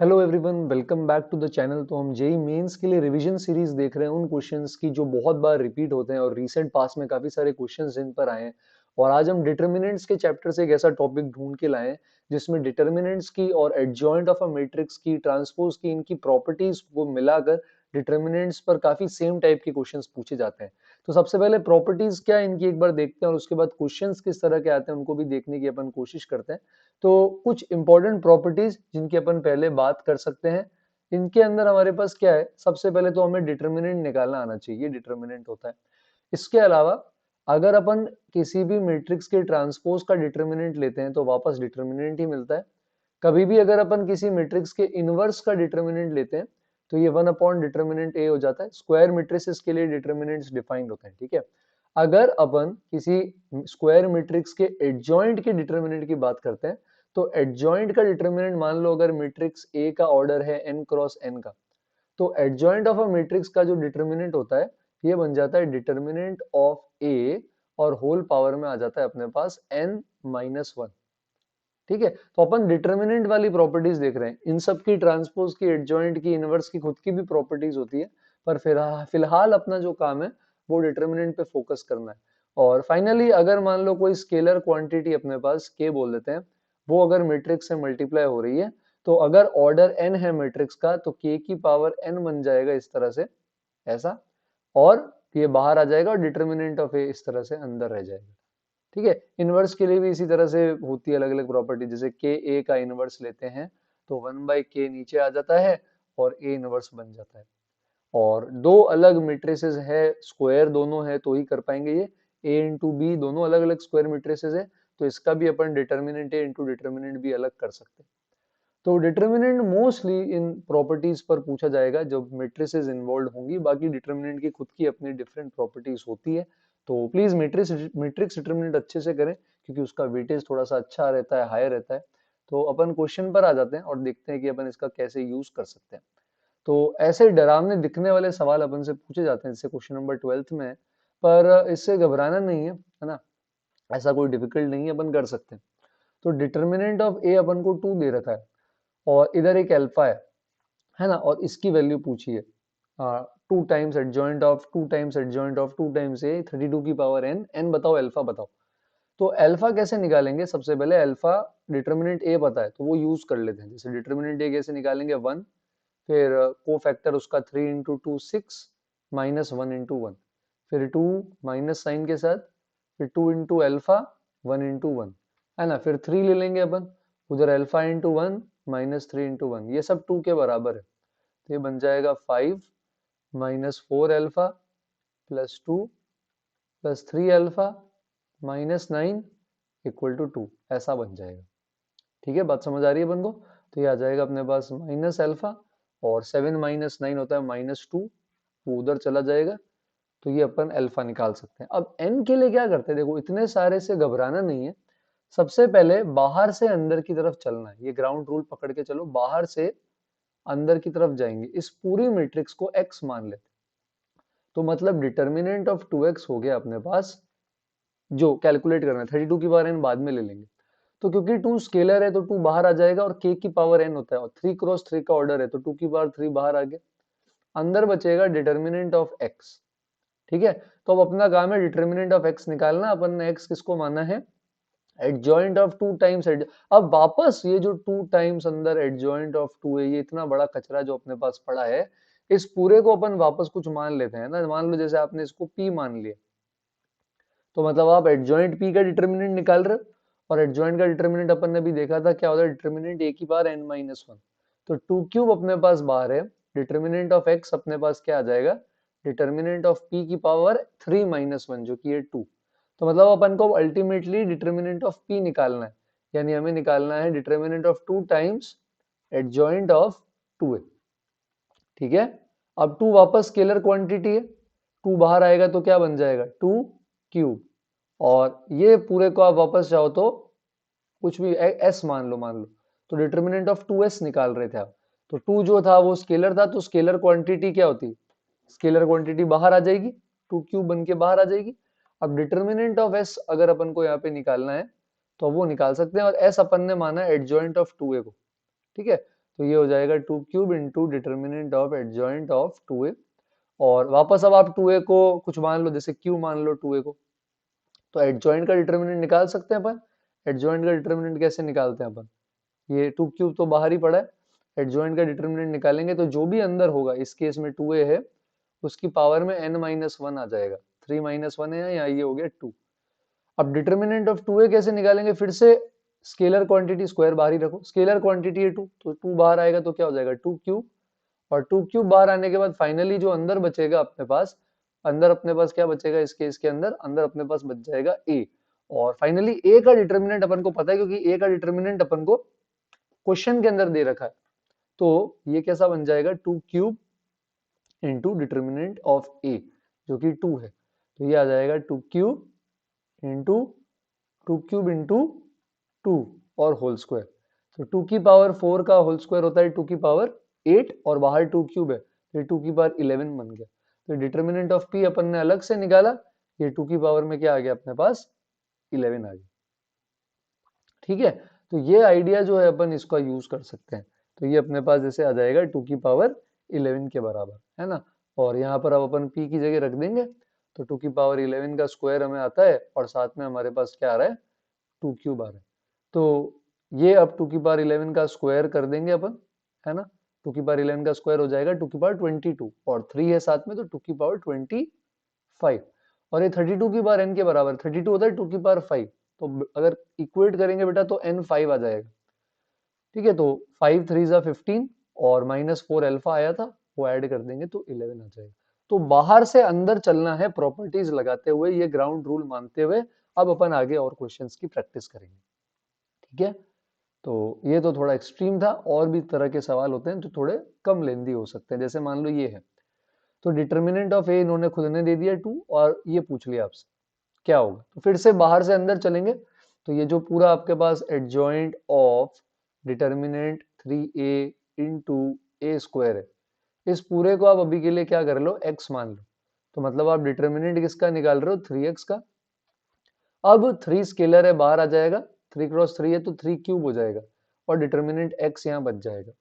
Hello everyone, welcome back to the channel. तो हम JEE mains के लिए रिवीजन सीरीज देख रहे हैं उन क्वेश्चंस की जो बहुत बार रिपीट होते हैं और रीसेंट पास में काफी सारे क्वेश्चंस इन पर आए हैं। और आज हम डिटर्मिनेंट्स के चैप्टर से एक ऐसा टॉपिक ढूंढ के लाए हैं जिसमें डिटर्मिनेंट्स की और एडजॉइंट ऑफ अ मैट्रिक्स की, ट्रांसपोज की, इनकी प्रॉपर्टीज को मिलाकर डिटर्मिनेंट्स पर काफी सेम टाइप के क्वेश्चंस पूछे जाते हैं। तो सबसे पहले प्रॉपर्टीज क्या है इनकी एक बार देखते हैं और उसके बाद क्वेश्चंस किस तरह के आते हैं उनको भी देखने की अपन कोशिश करते हैं। तो कुछ इंपॉर्टेंट प्रॉपर्टीज जिनकी अपन पहले बात कर सकते हैं। इनके अंदर हमारे पास क्या है, सबसे पहले तो हमें डिटर्मिनेंट निकालना आना चाहिए, ये डिटर्मिनेंट होता है। इसके अलावा अगर अपन किसी भी मैट्रिक्स के ट्रांसपोज का डिटर्मिनेंट लेते हैं तो वापस डिटर्मिनेंट ही मिलता है। कभी भी अगर अपन किसी मैट्रिक्स के इनवर्स का डिटर्मिनेंट लेते हैं तो ये 1 अपॉन डिटर्मिनेंट ए हो जाता है। स्क्वायर मैट्रिसेस के लिए डिटर्मिनेंट्स डिफाइंड होते हैं, ठीक है। अगर अपन किसी स्क्वायर मैट्रिक्स के एडजॉइंट के डिटर्मिनेंट की बात करते हैं तो एडजॉइंट का डिटर्मिनेंट मान लो अगर मैट्रिक्स ए का ऑर्डर है n क्रॉस n का, तो एडजॉइंट ऑफ अ मैट्रिक्स का जो डिटर्मिनेंट होता है ये बन जाता है डिटर्मिनेंट ऑफ ए और होल पावर में आ जाता है अपने पास n-1। ठीक है, तो अपन डिटर्मिनेंट वाली प्रॉपर्टीज देख रहे हैं। इन सब की, ट्रांसपोज की, एडजॉइंट की, इनवर्स की खुद की भी प्रॉपर्टीज होती है, पर फिलहाल अपना जो काम है वो डिटर्मिनेंट पे फोकस करना है। और फाइनली अगर मान लो कोई स्केलर क्वांटिटी अपने पास k बोल देते हैं, वो अगर मैट्रिक्स से मल्टीप्लाई हो रही है तो अगर ऑर्डर n है मैट्रिक्स का तो k की पावर n बन जाएगा इस तरह से, ऐसा। और ये बाहर आ जाएगा और डिटर्मिनेंट ऑफ ए इस तरह से अंदर रह जाएगा। ठीक है, इनवर्स के लिए भी इसी तरह से होती है अलग अलग प्रॉपर्टी। जैसे के ए का इनवर्स लेते हैं तो 1/k नीचे आ जाता है और ए इनवर्स बन जाता है। और दो अलग मैट्रिसेस है, स्क्वायर दोनों है तो ही कर पाएंगे ये। ए इंटू बी दोनों अलग अलग स्क्वायर मैट्रिसेस है, तो इसका भी अपन डिटर्मिनेंट ए इंटू डिटर्मिनेंट भी अलग कर सकते हैं। तो डिटर्मिनेंट मोस्टली इन प्रॉपर्टीज पर पूछा जाएगा जब मैट्रिसेस इन्वॉल्व होंगी। बाकी डिटर्मिनेंट की खुद की अपनी डिफरेंट प्रॉपर्टीज होती है। तो प्लीज मैट्रिक्स डिटर्मिनेंट अच्छे से करें क्योंकि उसका वेटेज थोड़ा सा अच्छा रहता है, हाई रहता है। तो अपन क्वेश्चन पर आ जाते हैं और देखते हैं कि अपन इसका कैसे यूज कर सकते हैं। तो ऐसे डरावने दिखने वाले सवाल अपन से पूछे जाते हैं जैसे क्वेश्चन नंबर 12th में है, पर इससे घबराना नहीं है ना। ऐसा कोई डिफिकल्ट नहीं है, अपन कर सकते हैं। तो डिटर्मिनेंट ऑफ ए अपन को 2 दे रखा है और इधर एक अल्फा है ना, और इसकी वैल्यू पूछी है 2 टाइम्स एडजॉइंट ऑफ 2 की पावर n, n बताओ, अल्फा बताओ। तो अल्फा कैसे निकालेंगे, सबसे पहले अल्फा डिटर्मिनेंट ए पता है तो वो यूज कर लेते हैं। जैसे डिटर्मिनेंट ए कैसे निकालेंगे, 1, फिर को फैक्टर उसका 3 इंटू टू 6, -1 इंटू 1, फिर 2 माइनस साइन के साथ, फिर 2 इंटू अल्फा, 1 इंटू 1, है ना। फिर 3 ले लेंगे अपन, उधर अल्फा इंटू 1 -3 इंटू 1, ये सब 2 के बराबर है। तो ये बन जाएगा 5 -4 अल्फा +2 +3 अल्फा -9 इक्वल टू 2, ऐसा बन जाएगा। ठीक है, बात समझ आ रही है अपन को। तो ये आ जाएगा अपने पास -अल्फा और 7 -9 होता है -2, वो उधर चला जाएगा। तो ये अपन अल्फा निकाल सकते हैं। अब n के लिए क्या करते हैं, देखो इतने सारे से घबराना नहीं है। सबसे पहले बाहर से अंदर की तरफ चलना है, ये ग्राउंड रूल पकड़ के चलो। बाहर से अंदर की तरफ जाएंगे, इस पूरी मैट्रिक्स को x मान लेते हैं। तो मतलब डिटर्मिनेंट ऑफ 2x हो गया अपने पास, जो कैलकुलेट करना है। 32 की पावर n बाद में ले लेंगे। तो क्योंकि 2 स्केलर है तो 2 बाहर आ जाएगा और k की पावर n होता है और 3 क्रॉस 3 का ऑर्डर है तो 2 की पावर 3 बाहर आ गया। अंदर बचेगा डिटर्मिनेंट ऑफ x। ठीक है, तो अब अपना काम है डिटर्मिनेंट ऑफ x निकालना। अपन ने x किसको माना है, एडजॉइंट ऑफ 2 टाइम्स अब वापस ये जो 2 टाइम्स अंदर एडजॉइंट ऑफ 2 है, ये इतना बड़ा कचरा जो अपने पास पड़ा है, इस पूरे को अपन वापस कुछ मान लेते हैं ना। मान लो जैसे आपने इसको p मान लिया, तो मतलब आप एडजॉइंट p का डिटर्मिनेंट निकाल रहे हो। और एडजॉइंट का डिटर्मिनेंट अपन ने भी देखा था क्या होता है, डिटर्मिनेंट a की पावर n-1। तो 2 क्यूब अपने पास बाहर है, डिटर्मिनेंट ऑफ x अपने पास क्या आ जाएगा, डिटर्मिनेंट ऑफ p की पावर 3-1 जो कि है 2। तो मतलब अपन को अल्टीमेटली डिटर्मिनेंट ऑफ p निकालना है, यानी हमें निकालना है determinant of 2 times adjoint of 2a। ठीक है, अब 2 वापस स्केलर क्वांटिटी है, 2 बाहर आएगा तो क्या बन जाएगा, 2 क्यूब। और ये पूरे को आप वापस जाओ तो कुछ भी s मान लो। तो डिटर्मिनेंट ऑफ 2s निकाल रहे थे आप। तो 2 जो था वो स्केलर था, तो स्केलर क्वांटिटी क्या होती, स्केलर क्वांटिटी बाहर आ जाएगी, 2 क्यूब बन के बाहर आ जाएगी। अब डिटर्मिनेंट ऑफ s अगर अपन को यहाँ पे निकालना है तो वो निकाल सकते हैं, और s अपन ने माना एडजॉइंट ऑफ 2a को। ठीक है, तो ये हो जाएगा 2 cube into determinant of adjoint of 2a। और वापस अब आप 2a को कुछ मान लो, जैसे q मान लो 2a को, तो एडजॉइंट का डिटर्मिनेंट निकाल सकते हैं अपन। एडजॉइंट का डिटर्मिनेंट कैसे निकालते हैं अपन, ये 2 क्यूब तो बाहर ही पड़ा है, एडजॉइंट का डिटर्मिनेंट निकालेंगे तो जो भी अंदर होगा, इस केस में 2a है, उसकी पावर में n-1 आ जाएगा। 3 - 1 है, यहाँ ये हो गया 2। अब डिटर्मिनेंट ऑफ 2a कैसे निकालेंगे, फिर से स्केलर क्वांटिटी स्क्वायर बाहर ही रखो, स्केलर क्वांटिटी है 2, तो 2 बाहर आएगा तो क्या हो जाएगा 2 क्यूब, और 2 क्यूब बाहर आने के बाद फाइनली जो अंदर बचेगा अपने पास, अंदर अपने पास क्या बचेगा इस केस के अंदर, अंदर अपने पास बच जाएगा a। और फाइनली a का डिटर्मिनेंट अपन को पता है, क्योंकि a का डिटर्मिनेंट अपन को क्वेश्चन के अंदर दे रखा है। तो ये कैसा बन जाएगा 2 cube into determinant of a जो कि 2 है, तो ये आ जाएगा 2 क्यूब इंटू 2 क्यूब इंटू 2 और होल स्क्वायर। तो 2 की पावर 4 का होल स्क्वायर होता है 2 की पावर 8, और बाहर 2 क्यूब है, तो ये 2 की पावर 11 बन गया। तो डिटर्मिनेंट ऑफ p अपन ने अलग से निकाला, ये 2 की पावर में क्या आ गया अपने पास 11 आ गया। ठीक है, तो ये आइडिया जो है अपन इसका यूज कर सकते हैं। तो ये अपने पास जैसे आ जाएगा 2 की पावर 11 के बराबर, है ना। और यहाँ पर अब अपन p की जगह रख देंगे, तो 2 की पावर 11 का स्क्वायर हमें आता है, और साथ में हमारे पास क्या आ रहा है 2 क्यूब आ रहा है। तो ये अब 2 की पावर 11 का स्क्वायर कर देंगे अपन, है ना। 2 की पावर 11 का स्क्वायर हो जाएगा 2 की पावर 22, और 3 है साथ में, तो 2 की पावर 25। और ये 32 की पावर n के बराबर, 32 होता है 2 की पावर 5, तो अगर इक्वेट करेंगे बेटा तो n 5 आ जाएगा। ठीक है, तो 5 3 जा 15, और -4 अल्फा आया था, वो ऐड कर देंगे तो 11 आ जाएगा। तो बाहर से अंदर चलना है प्रॉपर्टीज लगाते हुए, ये ग्राउंड रूल मानते हुए। अब अपन आगे और क्वेश्चंस की प्रैक्टिस करेंगे। ठीक है, तो ये तो थोड़ा एक्सट्रीम था, और भी तरह के सवाल होते हैं जो थोड़े कम लेंदी हो सकते हैं। जैसे मान लो ये है, तो डिटर्मिनेंट ऑफ ए इन्होंने खुद ने दे दिया 2, और ये पूछ लिया आपसे क्या होगा। तो फिर से बाहर से अंदर चलेंगे, तो ये जो पूरा आपके पास adjoint of determinant 3a into A square है, इस पूरे को आप अभी के लिए क्या कर लो x मान लो। तो मतलब आप डिटर्मिनेंट किसका निकाल रहे हो 3x का। अब 3 स्केलर है, बाहर आ जाएगा, 3 क्रॉस 3 है तो 3 क्यूब हो जाएगा, और डिटर्मिनेंट x यहाँ बच जाएगा।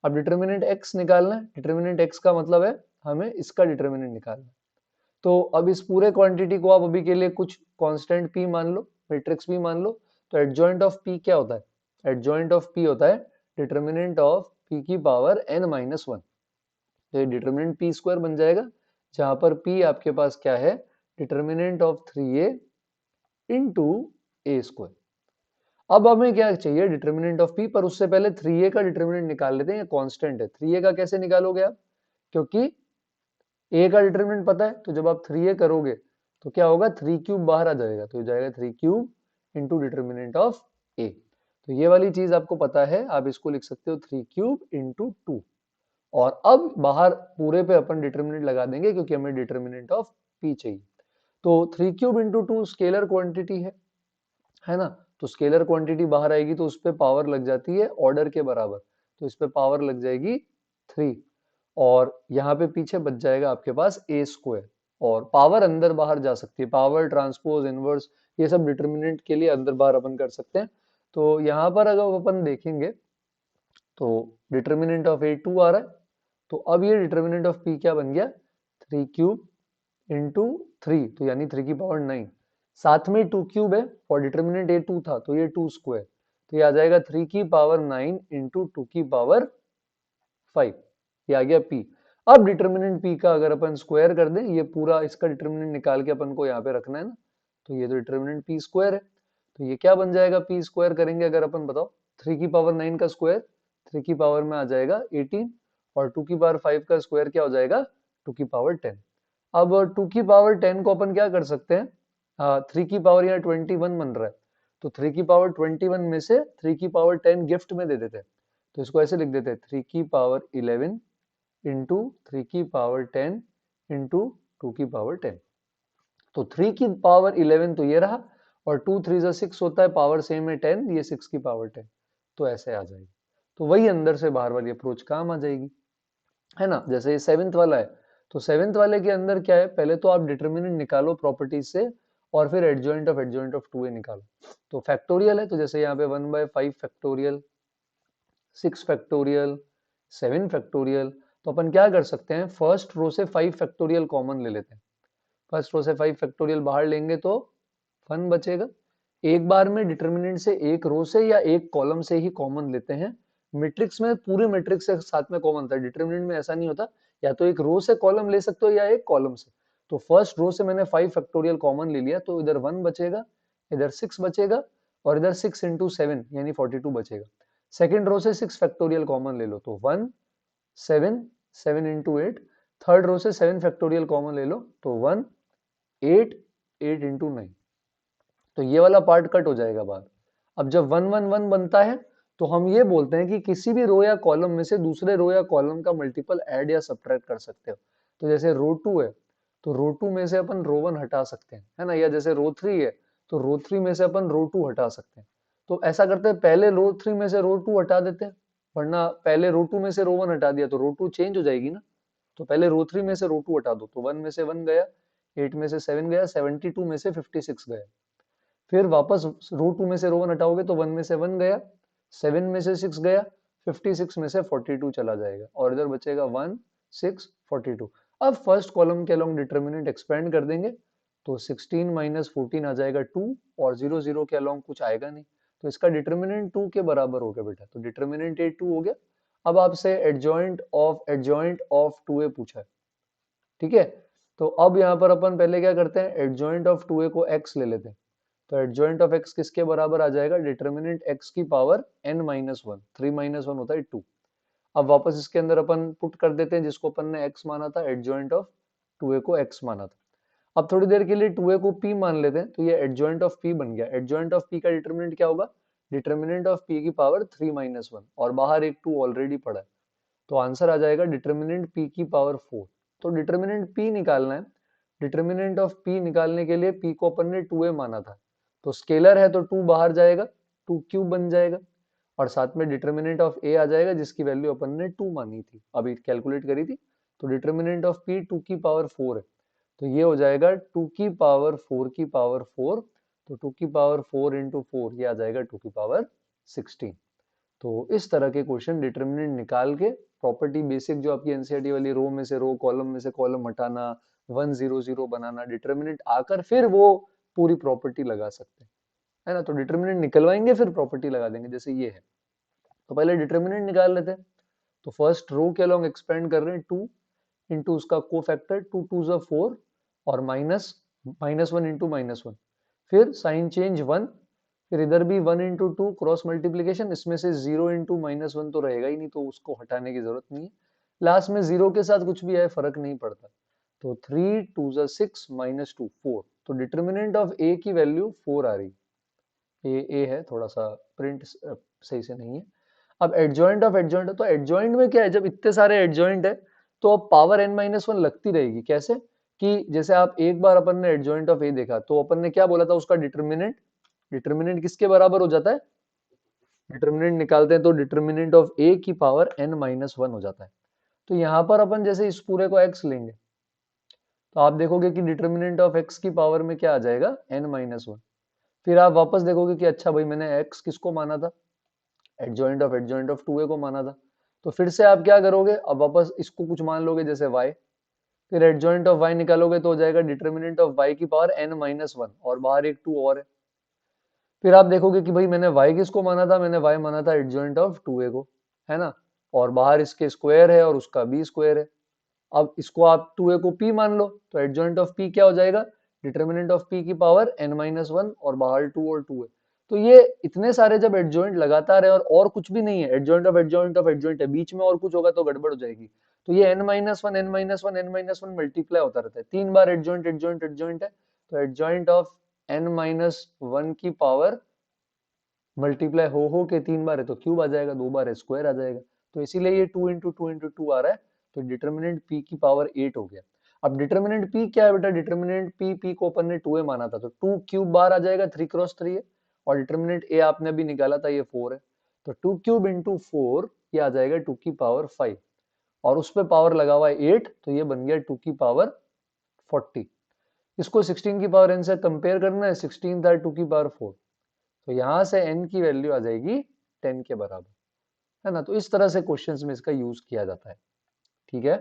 अब डिटर्मिनेंट x निकालना है, डिटर्मिनेंट x का मतलब है हमें इसका डिटर्मिनेंट निकालना है। तो अब इस पूरे क्वांटिटी को आप अभी के लिए कुछ कांस्टेंट p मान लो, मैट्रिक्स p मान लो। तो एडजॉइंट ऑफ p क्या होता है, एडजॉइंट ऑफ p होता है डिटर्मिनेंट ऑफ p की पावर n-1। तो ये डिटर्मिनेंट p स्क्वायर बन जाएगा, जहां पर p आपके पास क्या है determinant of 3a into A square. अब हमें क्या चाहिए डिटर्मिनेंट ऑफ p, पर उससे पहले 3a का डिटर्मिनेंट निकाल लेते हैं, कांस्टेंट है। 3a का कैसे निकालोगे आप, क्योंकि a का डिटर्मिनेंट पता है, तो जब आप 3a करोगे तो क्या होगा 3 क्यूब बाहर आ जाएगा, तो हो जाएगा 3 cube into determinant of a। तो ये वाली चीज आपको पता है, आप इसको लिख सकते हो 3 क्यूब इंटू 2। और अब बाहर पूरे पे अपन डिटर्मिनेंट लगा देंगे, क्योंकि हमें डिटर्मिनेंट ऑफ p चाहिए। तो 3 क्यूब इंटू 2 स्केलर क्वांटिटी है ना। तो स्केलर क्वांटिटी बाहर आएगी, तो उस पर पावर लग जाती है ऑर्डर के बराबर, तो इस पे पावर लग जाएगी 3, और यहाँ पे पीछे बच जाएगा आपके पास ए स्क्वायर। और पावर अंदर बाहर जा सकती है, पावर ट्रांसपोज इनवर्स ये सब डिटर्मिनेंट के लिए अंदर बाहर अपन कर सकते हैं। तो यहाँ पर अगर अपन देखेंगे तो डिटर्मिनेंट ऑफ ए 2 आ रहा है, तो अब ये डिटर्मिनेंट ऑफ पी क्या बन गया 3 क्यूब इंटू 3, तो यानी 3 की पावर 9, साथ में 2 क्यूब है, और डिटर्मिनेंट ए 2 था तो ये 2 स्क्वायर, तो ये आ जाएगा 3 की पावर 9 इंटू 2 की पावर 5, ये आ गया p। अब डिटर्मिनेंट p का अगर अपन स्क्वायर कर दें, ये पूरा इसका डिटर्मिनेंट निकाल के अपन को यहाँ पे रखना है ना, तो ये तो डिटर्मिनेंट p स्क्वायर है, तो ये क्या बन जाएगा p स्क्वायर करेंगे अगर अपन, बताओ 3 की पावर 9 का स्क्वायर 3 की पावर में आ जाएगा 18, और 2 की पावर 5 का स्क्वायर क्या हो जाएगा 2 की पावर 10। अब 2 की पावर 10 को अपन क्या कर सकते हैं, 3 की पावर यहाँ 21 बन रहा है, तो 3 की पावर 21 में से 3 की पावर 10 गिफ्ट में दे देते हैं, तो इसको ऐसे लिख देते हैं 3 की पावर 11 इंटू 3 की पावर 10 इंटू 2 की पावर 10। तो 3 की पावर 11 तो ये रहा, और 2 3 जा 6 होता है, पावर सेम है 10, ये 6 की पावर 10, तो ऐसे आ जाएगी। तो वही अंदर से बाहर वाली अप्रोच काम आ जाएगी, है ना। जैसे ये 7th वाला है, तो 7th वाले के अंदर क्या है, पहले तो आप डिटर्मिनेंट निकालो प्रॉपर्टीज से, और फिर एडजॉइंट ऑफ 2a निकालो। तो फैक्टोरियल है, तो जैसे यहाँ पे 1/5 फैक्टोरियल 6 फैक्टोरियल, 7 फैक्टोरियल। तो अपन क्या कर सकते हैं, फर्स्ट रो से 5 फैक्टोरियल कॉमन ले लेते हैं। फर्स्ट रो से 5 फैक्टोरियल बाहर लेंगे तो 1 बचेगा। एक बार में डिटर्मिनेंट से एक रो से या एक कॉलम से ही कॉमन लेते हैं। मैट्रिक्स में पूरे मैट्रिक्स से साथ में कॉमन था, डिटर्मिनेंट में ऐसा नहीं होता, या तो एक रो से कॉलम ले सकते हो या एक कॉलम से। तो फर्स्ट रो से मैंने 5 फैक्टोरियल कॉमन ले लिया, तो इधर 1 बचेगा, इधर 6 बचेगा, और इधर 6 इंटू 7 यानी 42 बचेगा। सेकेंड रो से 6 फैक्टोरियल कॉमन ले लो, तो 1 7 7 इंटू 8। थर्ड रो से 7 फैक्टोरियल कॉमन ले लो, तो 1 8 8 इंटू 9। तो ये वाला पार्ट कट हो जाएगा बाहर। अब जब 1 1 1 बनता है तो हम ये बोलते हैं कि किसी भी रो या कॉलम में से दूसरे रो या कॉलम का मल्टीपल ऐड या सब्ट्रैक्ट कर सकते हो। तो जैसे रो 2 है तो रो 2 में से अपन रो 1 हटा सकते हैं, है ना, या जैसे रो 3 है तो रो 3 में से अपन रो 2 हटा सकते हैं। तो ऐसा करते हैं, पहले रो 3 में से रो 2 हटा देते हैं, वरना पहले रो 2 में से रो 1 हटा दिया तो रो 2 चेंज हो जाएगी ना। तो पहले रो 3 में से रो 2 हटा दो, तो 1 में से 1 गया, 8 में से 7 गया, 72 में से 56 गया। फिर वापस रो 2 में से रो 1 हटाओगे तो 1 में से 1 गया, 7 में से 6 गया, 56 में से 42 चला जाएगा, और इधर बचेगा 1 6 42। अब फर्स्ट कॉलम के अलोंग डिटर्मिनेंट एक्सपेंड कर देंगे तो 16 माइनस 14 आ जाएगा 2, और 0 0 के अलोंग कुछ आएगा नहीं, तो इसका डिटर्मिनेंट 2 के बराबर हो गया बेटा। तो डिटर्मिनेंट ए 2 हो गया। अब आपसे एडजॉइंट ऑफ 2a पूछा है, ठीक है। तो अब यहाँ पर अपन पहले क्या करते हैं, एडजॉइंट ऑफ 2a को x ले लेते हैं। तो एडजॉइंट ऑफ x किसके बराबर आ जाएगा, डिटर्मिनेंट x की power n minus one, 3 minus one होता है 2। अब वापस इसके अंदर अपन पुट कर देते हैं जिसको अपन ने x माना था, एडजॉइंट ऑफ 2a को x माना था। अब थोड़ी देर के लिए 2a को p मान लेते हैं, तो ये एडजॉइंट ऑफ p बन गया। एडजॉइंट ऑफ p का डिटर्मिनेंट क्या होगा, डिटर्मिनेंट ऑफ p की पावर 3 माइनस वन, और बाहर एक 2 ऑलरेडी पड़ा है, तो आंसर आ जाएगा डिटर्मिनेंट p की पावर 4। तो डिटर्मिनेंट p निकालना है। डिटर्मिनेंट ऑफ p निकालने के लिए p को अपन ने 2a माना था, तो स्केलर है तो 2 बाहर जाएगा, 2 क्यूब बन जाएगा, और साथ में डिटर्मिनेंट ऑफ a आ जाएगा जिसकी वैल्यू अपन ने 2 मानी थी, अभी कैलकुलेट करी थी। तो डिटर्मिनेंट ऑफ p 2 की पावर 4 है, तो ये हो जाएगा 2 की पावर 4 की पावर 4। तो 2 की पावर 4 इंटू 4 ये आ जाएगा 2 की पावर 16। तो इस तरह के क्वेश्चन डिटर्मिनेंट निकाल के, प्रॉपर्टी बेसिक जो आपकी एनसीईआरटी वाली, रो में से रो, कॉलम में से कॉलम हटाना, 1 0 0 बनाना, डिटर्मिनेंट आकर फिर वो पूरी प्रॉपर्टी लगा सकते हैं, है ना। तो डिटर्मिनेंट निकलवाएंगे फिर प्रॉपर्टी लगा देंगे, जैसे ये है। तो पहले डिटर्मिनेंट निकाल लेते हैं। तो फर्स्ट रो के अलोंग एक्सपेंड कर रहे हैं 2 इंटू उसका कोफैक्टर, 2 2 ज़ा 4, और minus minus one into minus one, फिर साइन चेंज 1, फिर इधर भी 1 इंटू टू क्रॉस मल्टीप्लीकेशन, इसमें से 0 इंटू माइनस वन तो रहेगा ही नहीं, तो उसको हटाने की जरूरत नहीं है। लास्ट में 0 के साथ कुछ भी आए फर्क नहीं पड़ता। तो 3 2 ज़ा 6 माइनस 2 4। तो डिटर्मिनेंट ऑफ a की वैल्यू 4 आ रही। ए है, थोड़ा सा प्रिंट सही से नहीं है। अब एडजॉइंट ऑफ एडजॉइंट है, तो एडजॉइंट में क्या है, जब इतने सारे एडजॉइंट है तो अब पावर n माइनस वन लगती रहेगी। कैसे, कि जैसे आप एक बार अपन ने एडजॉइंट ऑफ ए देखा तो अपन ने क्या बोला था, उसका डिटर्मिनेंट, डिटर्मिनेंट किसके बराबर हो जाता है, डिटर्मिनेंट निकालते हैं तो डिटर्मिनेंट ऑफ ए की पावर n माइनस वन हो जाता है। तो यहाँ पर अपन जैसे इस पूरे को x लेंगे तो आप देखोगे कि डिटर्मिनेंट ऑफ x की पावर में क्या आ जाएगा, n माइनस वन। फिर आप वापस देखोगे कि अच्छा भाई मैंने x किसको माना था, एडजॉइंट ऑफ 2a को माना था। तो फिर से आप क्या करोगे, अब वापस इसको कुछ मान लोगे जैसे y, फिर एडजॉइंट ऑफ y निकालोगे तो हो जाएगा डिटर्मिनेंट ऑफ y की पावर n माइनस वन, और बाहर एक 2 और है। फिर आप देखोगे कि भाई मैंने y किसको माना था, मैंने y माना था एडजॉइंट ऑफ 2a को, है ना, और बाहर इसके स्क्वायर है और उसका b स्क्वायर है। अब इसको आप 2a को p मान लो, तो एडजॉइंट ऑफ p क्या हो जाएगा, डिटर्मिनेंट ऑफ p की पावर n माइनस वन, और बाहर 2 और 2 है। तो ये इतने सारे जब एडजॉइंट लगातार है और कुछ भी नहीं है, adjoint of adjoint of adjoint है, बीच में और कुछ होगा तो गड़बड़ हो जाएगी। तो ये n minus one n minus one n minus one multiply होता रहता है, 3 बार एडजॉइंट एडजॉइंट एडजॉइंट है। तो adjoint of n minus one की पावर मल्टीप्लाई हो के 3 बार है तो क्यूब आ जाएगा, 2 बार है स्क्वायर आ जाएगा। तो इसीलिए ये 2 इंटू टू इंटू टू आ रहा है। तो डिटर्मिनेंट p की पावर 8 हो गया। अब डिटर्मिनेंट p क्या है बेटा, डिटर्मिनेंट p को अपन ने 2a माना था, तो 2 क्यूब बार आ जाएगा, 3 क्रॉस 3 है, और डिटर्मिनेंट a आपने अभी निकाला था, ये 4 है। तो 2 क्यूब इंटू 4 ये आ जाएगा 2 की पावर 5, और उस पर पावर लगा हुआ है 8, तो ये बन गया 2 की पावर 40। इसको 16 की पावर n से कंपेयर करना है, 16 था 2 की पावर 4, तो यहां से n की वैल्यू आ जाएगी 10 के बराबर। है ना। तो इस तरह से क्वेश्चंस में इसका यूज किया जाता है, ठीक है।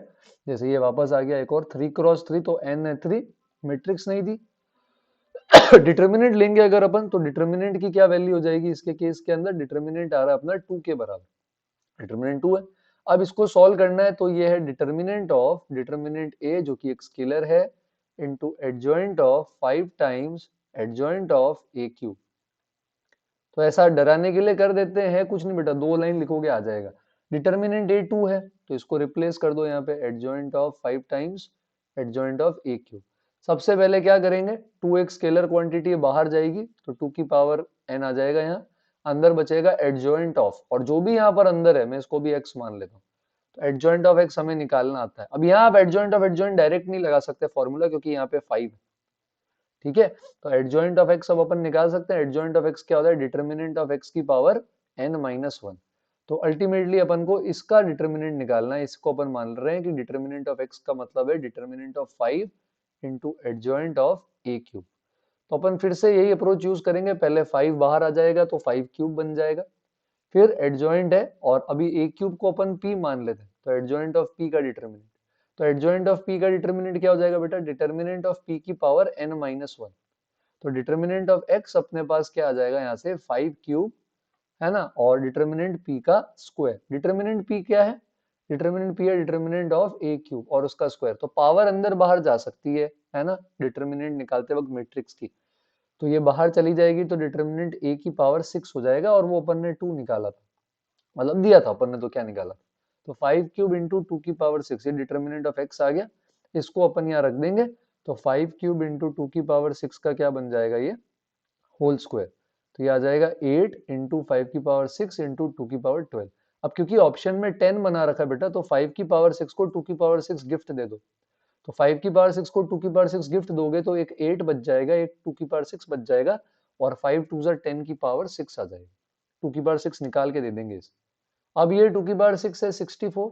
जैसे ये वापस आ गया एक और 3x3, तो n है 3, मैट्रिक्स नहीं दी। डिटर्मिनेंट लेंगे अगर अपन, तो डिटर्मिनेंट की क्या वैल्यू हो जाएगी इसके केस के अंदर, डिटर्मिनेंट आ रहा है अपना 2 के बराबर, डिटर्मिनेंट 2 है। अब इसको सॉल्व करना है, तो ये है डिटर्मिनेंट ऑफ डिटर्मिनेंट a जो कि एक स्केलर है, into adjoint of 5 times adjoint of a cube. तो ऐसा डराने के लिए कर देते हैं, कुछ नहीं बेटा, 2 लाइन लिखोगे आ जाएगा। डिटर्मिनेंट a 2 है, तो इसको रिप्लेस कर दो यहाँ पे, adjoint of 5 times adjoint of a cube. सबसे पहले क्या करेंगे, 2x स्केलर क्वांटिटी बाहर जाएगी, तो 2 की पावर n आ जाएगा यहाँ, अंदर बचेगा एडजॉइंट ऑफ, और जो भी यहाँ पर अंदर है मैं इसको भी x मान लेता हूँ, तो एडजॉइंट ऑफ x हमें निकालना आता है। अब यहाँ आप एडजॉइंट ऑफ एडजॉइंट डायरेक्ट नहीं लगा सकते फॉर्मूला, क्योंकि यहाँ पे 5 है, ठीक है। तो एडजॉइंट ऑफ x अब अपन निकाल सकते हैं। एडजॉइंट ऑफ x क्या होता है, डिटर्मिनेंट ऑफ x की पावर n-1। तो अल्टीमेटली अपन को इसका डिटर्मिनेंट निकालना है, इसको अपन मान रहे हैं कि डिटर्मिनेंट ऑफ x का मतलब है determinant of 5 into adjoint of a cube. तो अपन फिर से यही अप्रोच यूज करेंगे, पहले 5 बाहर आ जाएगा तो 5 क्यूब बन जाएगा, फिर एडजॉइंट है और अभी a क्यूब को अपन p मान लेते हैं, तो एडजॉइंट ऑफ p का डिटर्मिनेंट, तो एडजॉइंट ऑफ p का डिटर्मिनेंट क्या हो जाएगा बेटा, डिटर्मिनेंट ऑफ p की पावर n-1। तो डिटर्मिनेंट ऑफ x अपने पास क्या आ जाएगा यहाँ से 5 क्यूब, है ना, और डिटर्मिनेंट p का स्क्वायर। डिटर्मिनेंट p क्या है, डिटर्मिनेंट p है डिटर्मिनेंट ऑफ a क्यूब और उसका स्क्वायर, तो पावर अंदर बाहर जा सकती है ना, डिटर्मिनेंट निकालते वक्त मैट्रिक्स की, तो ये बाहर चली जाएगी, तो डिटर्मिनेंट a की पावर 6 हो जाएगा, और वो अपन ने 2 निकाला था, मतलब दिया था अपन ने, तो क्या निकाला था, तो 5 क्यूब इंटू 2 की पावर 6, ये डिटर्मिनेंट ऑफ x आ गया, इसको अपन यहाँ रख देंगे, तो 5 क्यूब इंटू 2 की पावर 6 का क्या बन जाएगा, ये होल स्क्वायर, तो ये आ जाएगा 8 इंटू 5 की पावर 6 इंटू 2 की पावर 12। अब क्योंकि ऑप्शन में 10 बना रखा है बेटा, तो 5 की पावर 6 को 2 की पावर 6 गिफ्ट दे दो, तो 5 की पावर 6 को 2 की पावर 6 गिफ्ट दोगे तो एक 8 बच जाएगा, एक 2 की पावर 6 बच जाएगा, और 5 2 ज़ा 10 की पावर 6 आ जाएगा, 2 की पावर 6 निकाल के दे देंगे इसे। अब ये 2 की पावर 6 है 64,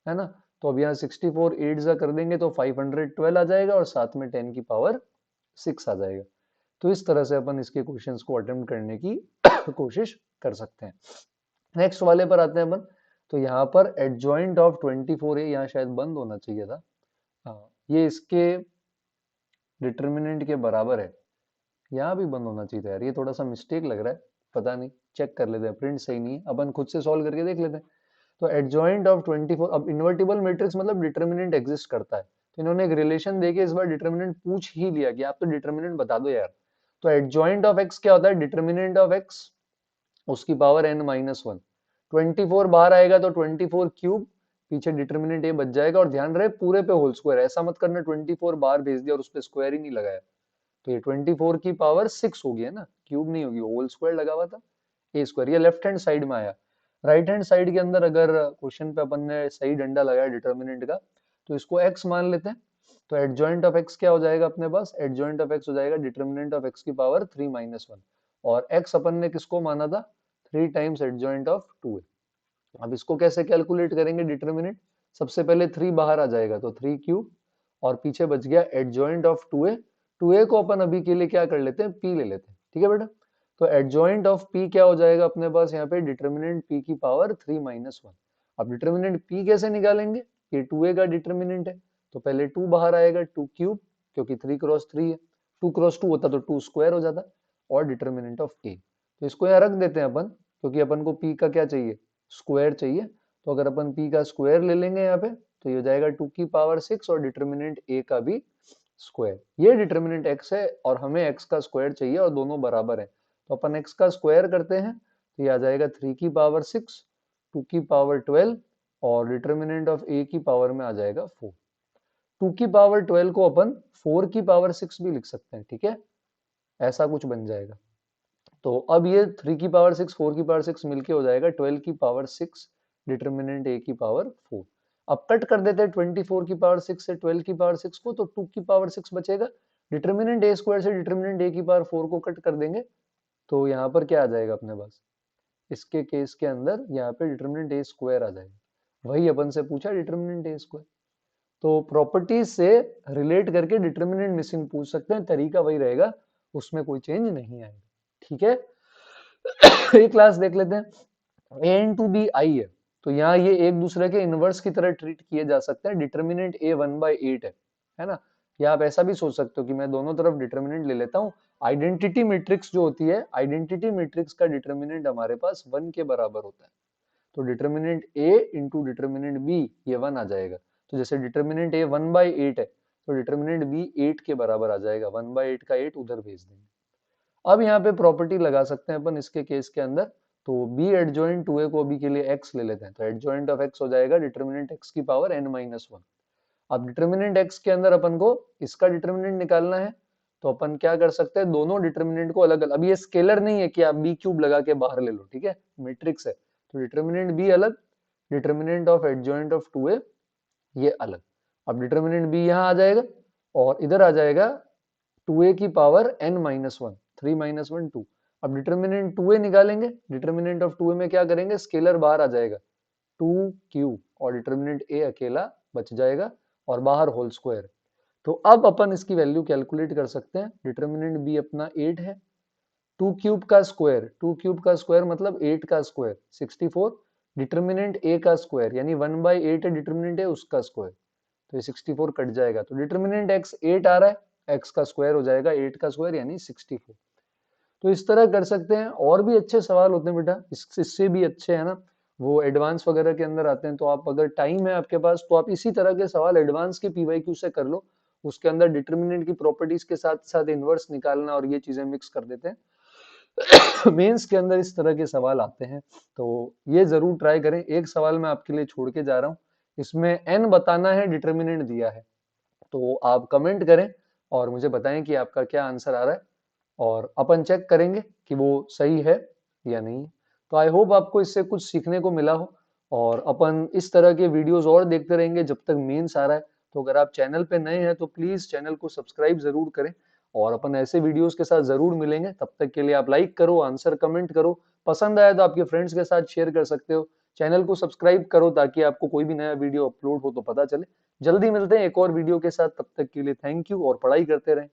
है ना, तो अब यहाँ 64 8 ज़ा कर देंगे तो 512 आ जाएगा, और साथ में 10 की पावर 6 आ जाएगा। तो इस तरह से अपन इसके क्वेश्चंस को अटेम्प्ट करने की कोशिश कर सकते हैं। नेक्स्ट वाले पर आते हैं अपन, तो यहाँ पर एडजॉइंट ऑफ 24 है, यहाँ शायद बंद होना चाहिए था, हाँ ये इसके डिटर्मिनेंट के बराबर है, यहाँ भी बंद होना चाहिए था यार, ये थोड़ा सा मिस्टेक लग रहा है, पता नहीं, चेक कर लेते हैं, प्रिंट सही नहीं है, अपन खुद से सॉल्व करके देख लेते हैं। तो एडजॉइंट ऑफ 24, अब इन्वर्टिबल मैट्रिक्स मतलब डिटर्मिनेंट एग्जिस्ट करता है, तो इन्होंने एक रिलेशन देके इस बार डिटर्मिनेंट पूछ ही लिया कि आप तो डिटर्मिनेंट बता दो यार। तो एडजॉइंट ऑफ एक्स क्या होता है, डिटर्मिनेंट ऑफ एक्स उसकी पावर n-1, 24 बाहर आएगा तो 24 क्यूब, पीछे डिटर्मिनेंट ये बच जाएगा, और ध्यान रहे पूरे पे होल स्क्वायर, ऐसा मत करना 24 बाहर भेज दिया और उस पे स्क्वायर ही नहीं लगाया, तो ये 24 की पावर 6 होगी, है ना, क्यूब नहीं होगी, होल स्क्वायर लगा हुआ था, ए स्क्वायर, ये लेफ्ट हैंड साइड में आया। राइट हैंड साइड के अंदर अगर क्वेश्चन पे अपन ने सही डंडा लगाया डिटर्मिनेंट का, तो इसको x मान लेते हैं, तो एडजॉइंट ऑफ x क्या हो जाएगा अपने पास, एडजॉइंट ऑफ x हो जाएगा डिटर्मिनेंट ऑफ x की पावर 3-1, और x अपन ने किसको माना था, 3 टाइम्स एडजॉइंट ऑफ 2 है। अब इसको कैसे कैलकुलेट करेंगे डिटर्मिनेंट, सबसे पहले 3 बाहर आ जाएगा, तो 3 क्यूब, और पीछे बच गया एडजॉइंट ऑफ 2a, 2a को अपन अभी के लिए क्या कर लेते हैं, p ले लेते हैं, ठीक है बेटा। तो एडजॉइंट ऑफ p क्या हो जाएगा अपने पास यहाँ पे, डिटर्मिनेंट p की पावर 3-1। अब डिटर्मिनेंट p कैसे निकालेंगे, ये 2a का डिटर्मिनेंट है, तो पहले 2 बाहर आएगा, 2 क्यूब, क्योंकि 3 क्रॉस 3 है, 2 क्रॉस 2 होता तो 2 स्क्वायर हो जाता, और डिटर्मिनेंट ऑफ a, तो इसको यहाँ रख देते हैं अपन, क्योंकि अपन को p का क्या चाहिए, स्क्वायर चाहिए, तो अगर अपन p का स्क्वायर ले लेंगे यहाँ पे, तो ये हो जाएगा 2 की पावर 6 और डिटर्मिनेंट a का भी स्क्वायर, ये डिटर्मिनेंट x है और हमें x का स्क्वायर चाहिए और दोनों बराबर है, तो अपन x का स्क्वायर करते हैं, तो ये आ जाएगा 3 की पावर 6, 2 की पावर 12, और डिटर्मिनेंट ऑफ a की पावर में आ जाएगा 4। 2 की पावर 12 को अपन 4 की पावर 6 भी लिख सकते हैं, ठीक है, ऐसा कुछ बन जाएगा। तो अब ये 3 की पावर 6 4 की पावर 6 मिलके हो जाएगा 12 की पावर 6 डिटर्मिनेंट a की पावर 4। अब कट कर देते हैं 24 की पावर 6 से 12 की पावर 6 को, तो 2 की पावर 6 बचेगा, डिटर्मिनेंट a स्क्वायर से डिटर्मिनेंट a की पावर 4 को कट कर देंगे, तो यहाँ पर क्या आ जाएगा अपने पास, इसके केस के अंदर यहाँ पे डिटर्मिनेंट a स्क्वायर आ जाएगा, वही अपन से पूछा डिटर्मिनेंट a स्क्वायर, तो प्रॉपर्टीज से रिलेट करके डिटर्मिनेंट मिसिंग पूछ सकते हैं, तरीका वही रहेगा, उसमें कोई चेंज नहीं आएगा, ठीक है। एक क्लास देख लेते हैं, ए इंटू बी आई है, तो यहाँ ये एक दूसरे के इनवर्स की तरह ट्रीट किए जा सकते हैं। डिटर्मिनेंट ए 1/8 है ना। या आप ऐसा भी सोच सकते हो कि मैं दोनों तरफ डिटर्मिनेंट ले लेता हूँ। आइडेंटिटी मैट्रिक्स जो होती है, आइडेंटिटी मैट्रिक्स का डिटर्मिनेंट हमारे पास 1 के बराबर होता है। तो डिटर्मिनेंट ए इंटू डिटर्मिनेंट बी, ये 1 आ जाएगा। तो जैसे डिटर्मिनेंट ए 1/8 है, तो डिटर्मिनेंट बी 8 के बराबर आ जाएगा। 1/8 का 8 उधर भेज देंगे। अब यहाँ पे प्रॉपर्टी लगा सकते हैं अपन इसके केस के अंदर। तो बी एडजॉइंट 2a को अभी के लिए x ले लेते हैं, तो एडजॉइंट ऑफ x हो जाएगा डिटर्मिनेंट x की पावर n-1। अब डिटर्मिनेंट x के अंदर अपन को इसका डिटर्मिनेंट निकालना है, तो अपन क्या कर सकते हैं, दोनों डिटर्मिनेंट को अलग अलग, अब ये स्केलर नहीं है कि आप b क्यूब लगा के बाहर ले लो, ठीक है, मैट्रिक्स है। तो डिटर्मिनेंट b अलग, determinant of adjoint of 2a ये अलग। अब डिटर्मिनेंट b यहाँ आ जाएगा और इधर आ जाएगा 2a की पावर n-1, 3 - 1 2। अब डिटर्मिनेंट 2a निकालेंगे, डिटर्मिनेंट ऑफ 2a में क्या करेंगे, स्केलर बाहर आ जाएगा 2 और डिटर्मिनेंट a अकेला बच जाएगा और बाहर होल स्क्वायर। तो अब अपन इसकी वैल्यू कैलकुलेट कर सकते हैं। डिटर्मिनेंट b अपना 8 है, 2 क्यूब का स्क्वायर मतलब 8 का स्क्वायर 64, डिटर्मिनेंट a का स्क्वायर यानी 1/8 डिटर्मिनेंट है उसका स्क्वायर, तो ये 64 कट जाएगा। तो डिटर्मिनेंट x 8 आ रहा है, x का स्क्वायर हो जाएगा 8 का स्क्वायर यानी 64। तो इस तरह कर सकते हैं। और भी अच्छे सवाल होते हैं बेटा, इससे भी अच्छे है ना, वो एडवांस वगैरह के अंदर आते हैं। तो आप अगर टाइम है आपके पास तो आप इसी तरह के सवाल एडवांस के पीवाईक्यू से कर लो। उसके अंदर डिटर्मिनेंट की प्रॉपर्टीज के साथ साथ इनवर्स निकालना और ये चीजें मिक्स कर देते हैं। मेंस के अंदर इस तरह के सवाल आते हैं, तो ये जरूर ट्राई करें। एक सवाल मैं आपके लिए छोड़ के जा रहा हूँ, इसमें n बताना है, डिटर्मिनेंट दिया है। तो आप कमेंट करें और मुझे बताएं कि आपका क्या आंसर आ रहा है, और अपन चेक करेंगे कि वो सही है या नहीं। तो आई होप आपको इससे कुछ सीखने को मिला हो, और अपन इस तरह के वीडियोस और देखते रहेंगे जब तक मेंस आ रहा है। तो अगर आप चैनल पे नए हैं तो प्लीज चैनल को सब्सक्राइब जरूर करें, और अपन ऐसे वीडियोस के साथ जरूर मिलेंगे। तब तक के लिए आप लाइक करो, आंसर कमेंट करो, पसंद आया तो आपके फ्रेंड्स के साथ शेयर कर सकते हो। चैनल को सब्सक्राइब करो ताकि आपको कोई भी नया वीडियो अपलोड हो तो पता चले। जल्दी मिलते हैं एक और वीडियो के साथ, तब तक के लिए थैंक यू और पढ़ाई करते रहें।